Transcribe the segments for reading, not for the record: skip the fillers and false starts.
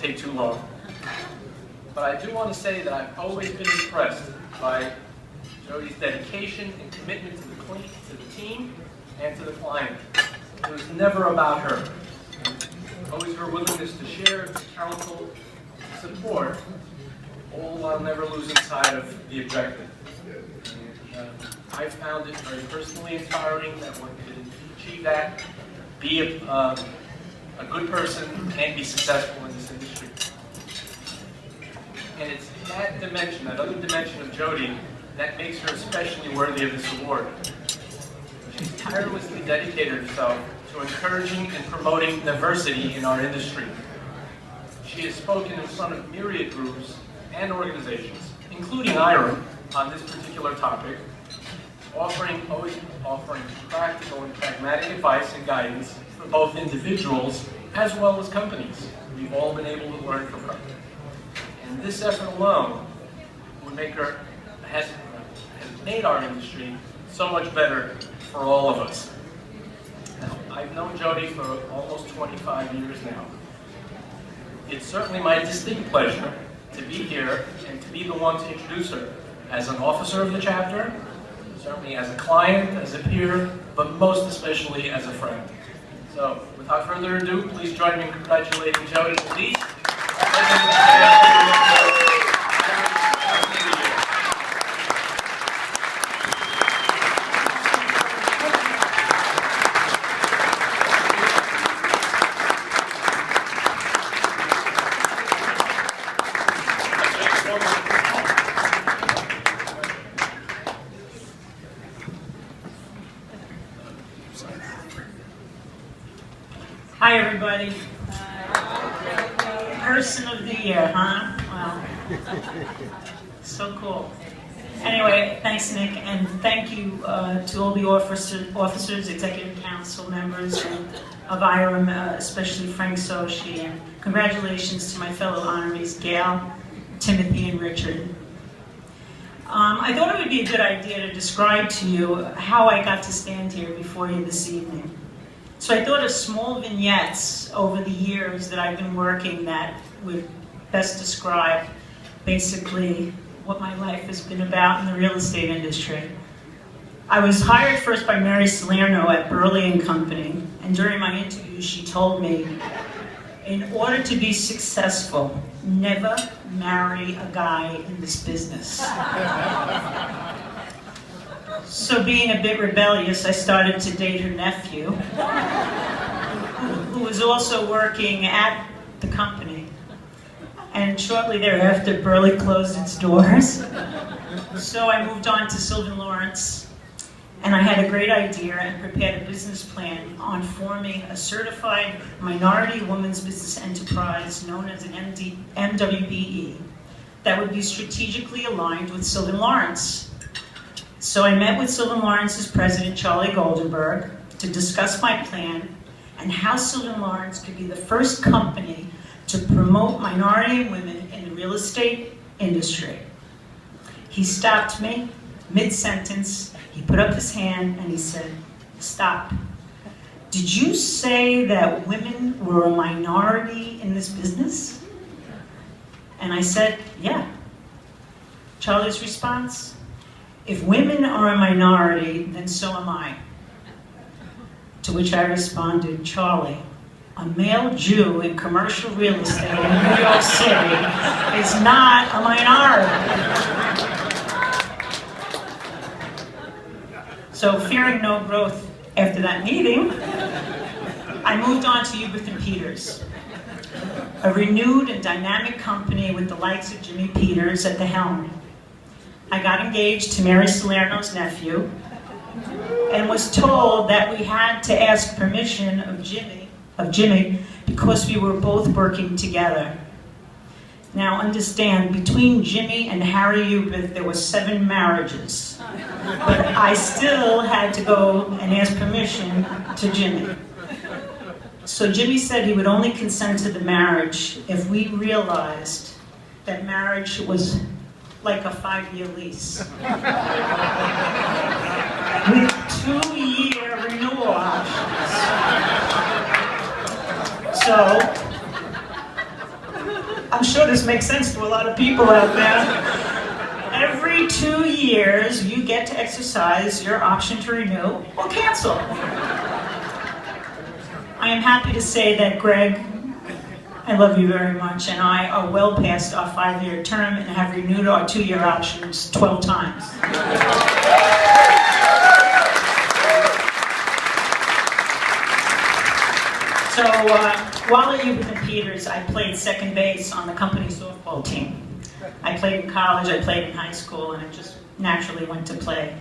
take too long. But I do want to say that I've always been impressed by Jodi's dedication and commitment to the team and to the client. It was never about her. Always her willingness to share, counsel, support, all while never losing sight of the objective. I found it very personally inspiring that one could achieve that, be a good person, and be successful in this industry. And it's that dimension, that other dimension of Jodi, that makes her especially worthy of this award. She's tirelessly dedicated herself to encouraging and promoting diversity in our industry. She has spoken in front of myriad groups and organizations, including IREM, on this particular topic, always offering practical and pragmatic advice and guidance for both individuals as well as companies. We've all been able to learn from her. And this effort alone would make her, has made our industry so much better for all of us. Now, I've known Jodi for almost 25 years now. It's certainly my distinct pleasure to be here and to be the one to introduce her as an officer of the chapter, certainly as a client, as a peer, but most especially as a friend. So, without further ado, please join me in congratulating Jodi Pulice. Hi, everybody. Person of the year, huh? Wow. So cool. Anyway, thanks, Nick, and thank you to all the officers, executive council members of IREM, especially Frank Soshi, and congratulations to my fellow honorees, Gail, Timothy, and Richard. I thought it would be a good idea to describe to you how I got to stand here before you this evening. So I thought of small vignettes over the years that I've been working that would best describe basically what my life has been about in the real estate industry. I was hired first by Mary Salerno at Burley & Company, and during my interview she told me, in order to be successful, never marry a guy in this business. So being a bit rebellious, I started to date her nephew, who was also working at the company. And shortly thereafter, Burley closed its doors. So I moved on to Sylvan Lawrence, and I had a great idea and prepared a business plan on forming a certified minority women's business enterprise known as an MWBE that would be strategically aligned with Sylvan Lawrence. So I met with Sylvan Lawrence's president, Charlie Goldenberg, to discuss my plan and how Sylvan Lawrence could be the first company to promote minority women in the real estate industry. He stopped me mid-sentence, he put up his hand and he said, "Stop. Did you say that women were a minority in this business?" And I said, "Yeah." Charlie's response, "If women are a minority, then so am I." To which I responded, "Charlie, a male Jew in commercial real estate in New York City is not a minority." So fearing no growth after that meeting, I moved on to Huberton Peters, a renewed and dynamic company with the likes of Jimmy Peters at the helm. I got engaged to Mary Salerno's nephew and was told that we had to ask permission of Jimmy because we were both working together. Now understand, between Jimmy and Harry Hubert there were 7 marriages, but I still had to go and ask permission to Jimmy. So Jimmy said he would only consent to the marriage if we realized that marriage was like a 5-year lease with 2-year renewal options. So I'm sure this makes sense to a lot of people out there. Every 2 years, you get to exercise your option to renew or cancel. I am happy to say that Greg, I love you very much, and I are well past our 5-year term and have renewed our 2-year options 12 times. So while at Hubert Peters, I played second base on the company softball team. I played in college, I played in high school, and I just naturally went to play.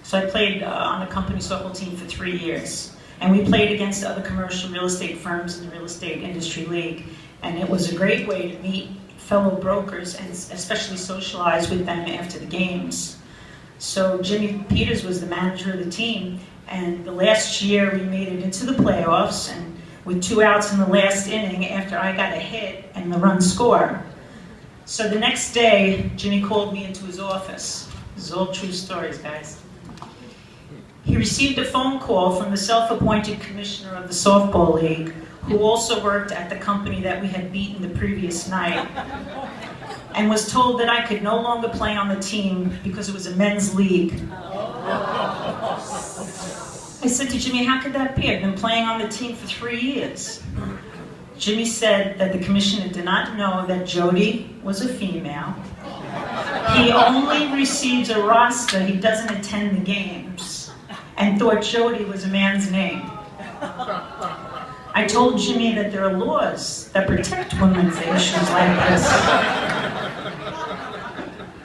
So I played on the company softball team for 3 years. And we played against other commercial real estate firms in the Real Estate Industry League. And it was a great way to meet fellow brokers and especially socialize with them after the games. So Jimmy Peters was the manager of the team, and the last year we made it into the playoffs, and with 2 outs in the last inning after I got a hit and the run score. So the next day, Jimmy called me into his office. This is all true stories, guys. He received a phone call from the self-appointed commissioner of the softball league, who also worked at the company that we had beaten the previous night, and was told that I could no longer play on the team because it was a men's league. I said to Jimmy, how could that be? I've been playing on the team for 3 years. Jimmy said that the commissioner did not know that Jodi was a female. He only receives a roster, he doesn't attend the games, and thought Jodi was a man's name. I told Jimmy that there are laws that protect women's issues like this.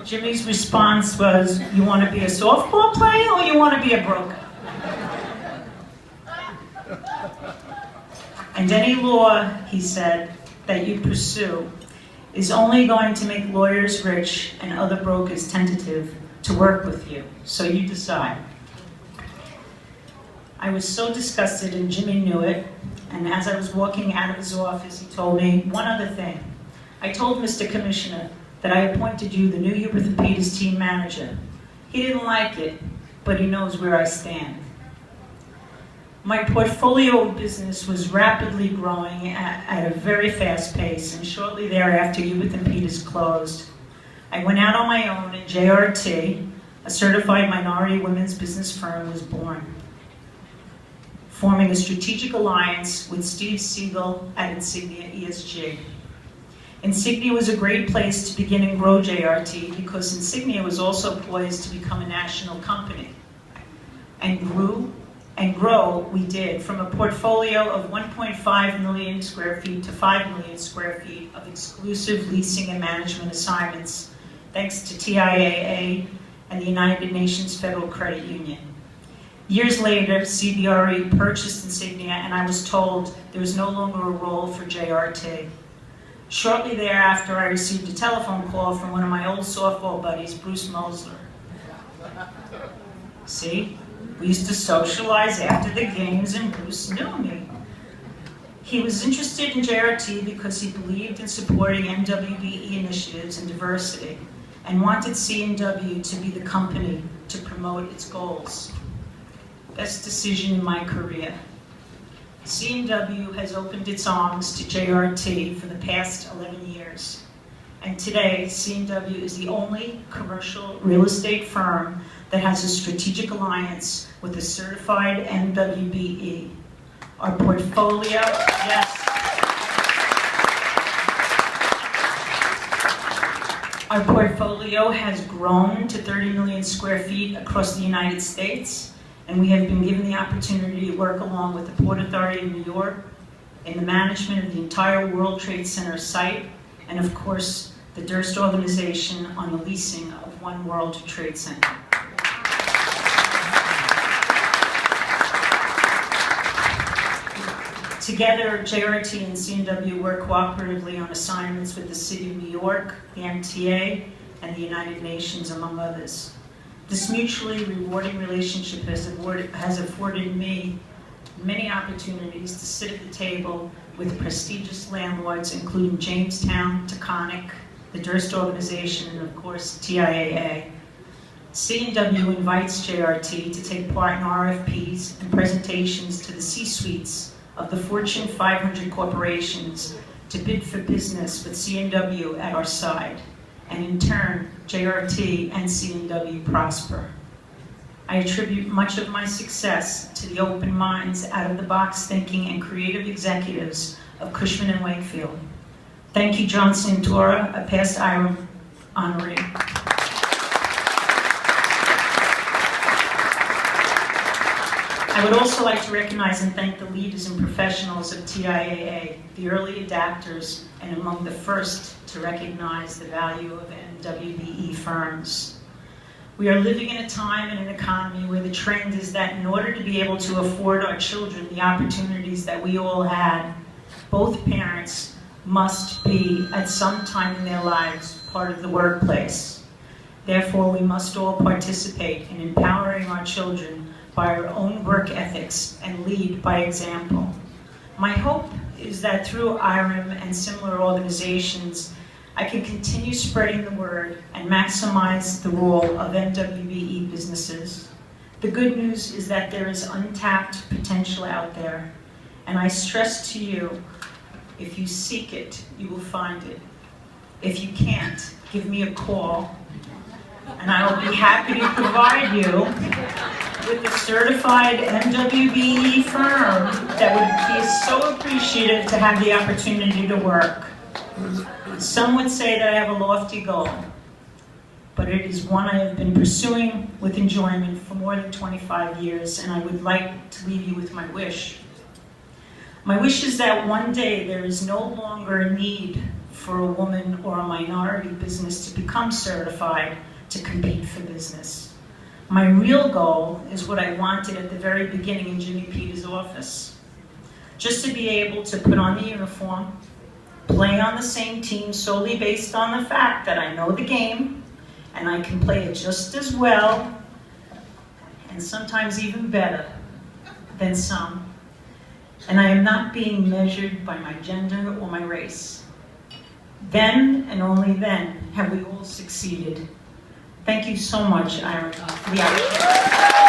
Jimmy's response was, you want to be a softball player or you want to be a broker? And any law, he said, that you pursue is only going to make lawyers rich and other brokers tentative to work with you. So you decide. I was so disgusted, and Jimmy knew it. And as I was walking out of his office, he told me one other thing. I told Mr. Commissioner that I appointed you the new Hubert Peters team manager. He didn't like it, but he knows where I stand. My portfolio of business was rapidly growing at a very fast pace, and shortly thereafter, Hubert Peters closed. I went out on my own, and JRT, a certified minority women's business firm, was born, forming a strategic alliance with Steve Siegel at Insignia ESG. Insignia was a great place to begin and grow JRT because Insignia was also poised to become a national company. And grow we did, from a portfolio of 1.5 million square feet to 5 million square feet of exclusive leasing and management assignments, thanks to TIAA and the United Nations Federal Credit Union. Years later, CBRE purchased Insignia, and I was told there was no longer a role for JRT. Shortly thereafter, I received a telephone call from one of my old softball buddies, Bruce Mosler. See? We used to socialize after the games, and Bruce knew me. He was interested in JRT because he believed in supporting MWBE initiatives and diversity, and wanted C&W to be the company to promote its goals. Best decision in my career. C&W has opened its arms to JRT for the past 11 years. And today, C&W is the only commercial real estate firm that has a strategic alliance with a certified MWBE. Our portfolio, yes. Our portfolio has grown to 30 million square feet across the United States, and we have been given the opportunity to work along with the Port Authority of New York in the management of the entire World Trade Center site, and of course, the Durst organization on the leasing of One World Trade Center. Together, JRT and C&W work cooperatively on assignments with the City of New York, the MTA, and the United Nations, among others. This mutually rewarding relationship has afforded me many opportunities to sit at the table with prestigious landlords, including Jamestown, Taconic, the Durst organization, and of course, TIAA. C&W invites JRT to take part in RFPs and presentations to the C-suites of the Fortune 500 corporations to bid for business with C&W at our side, and in turn, JRT and C&W prosper. I attribute much of my success to the open minds, out-of-the-box thinking, and creative executives of Cushman & Wakefield. Thank you, John Santora, a past IREM honoree. I would also like to recognize and thank the leaders and professionals of TIAA, the early adapters, and among the first to recognize the value of NWBE firms. We are living in a time and an economy where the trend is that in order to be able to afford our children the opportunities that we all had, both parents must be, at some time in their lives, part of the workplace. Therefore, we must all participate in empowering our children by our own work ethics and lead by example. My hope is that through IREM and similar organizations, I can continue spreading the word and maximize the role of NWBE businesses. The good news is that there is untapped potential out there, and I stress to you, if you seek it, you will find it. If you can't, give me a call, and I will be happy to provide you with a certified NWBE firm that would be so appreciative to have the opportunity to work. Some would say that I have a lofty goal, but it is one I have been pursuing with enjoyment for more than 25 years, and I would like to leave you with my wish. My wish is that one day there is no longer a need for a woman or a minority business to become certified to compete for business. My real goal is what I wanted at the very beginning in Jimmy Peter's office. Just to be able to put on the uniform, play on the same team solely based on the fact that I know the game and I can play it just as well and sometimes even better than some. And I am not being measured by my gender or my race. Then and only then have we all succeeded. Thank you so much, IREM, for the opportunity.